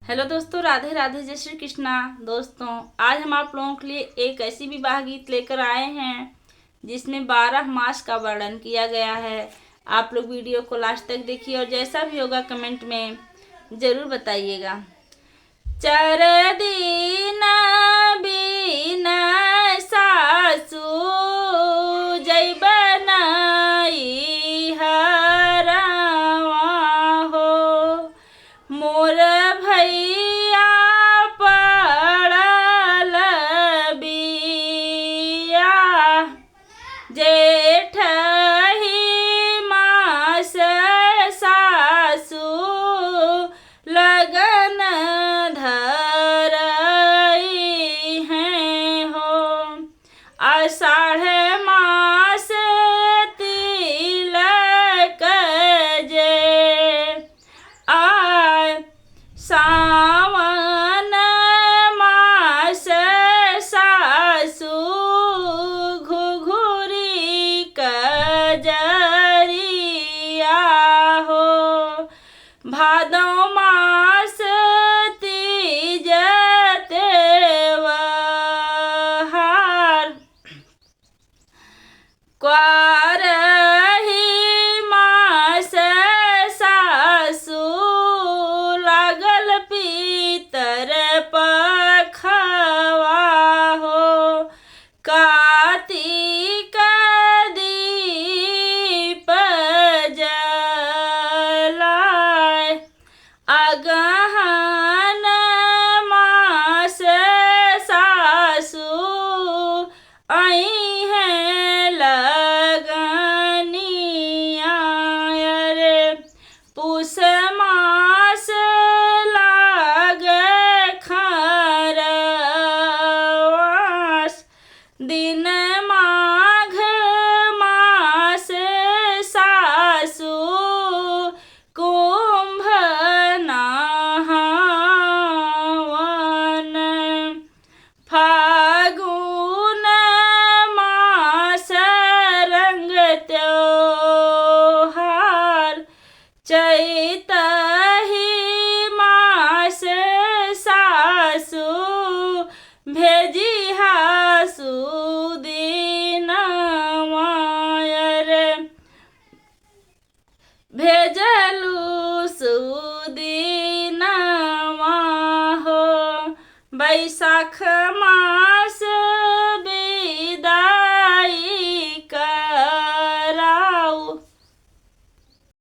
Hello दोस्तों, राधे राधे, जय श्री कृष्णा। दोस्तों, आज हम आप लोगों के लिए एक ऐसी विवाह गीत लेकर आए हैं जिसमें 12 मास का वर्णन किया गया है। आप लोग वीडियो को लास्ट तक देखिए और जैसा भी होगा कमेंट में ज़रूर बताइएगा। चार दिन बिना सासू जय बनाई हरावा हो, मोर भैया पड़ल बिया जेठ ही मास सासू लगन धरई हैं हो। आषाढ़ मास तिलक जे आय, सावन मास सासू घुघुरी कजरिया हो। भादो मास तीज त्योहार, क्वारही मास सासू लागल पीतर पखवा हो। कार्तिक दीप जलाय, अगहन मास सासू आई हैं लगनिया रे। पूस मास लागे खरवास, दिन माघ मास सासू कुंभ नहावन। फागुन मास रंग त्योहार, चैत ही मास सासू भेजिहा सुदीनवा रे। भेजलू सुदीनवा हो। बैसाख मास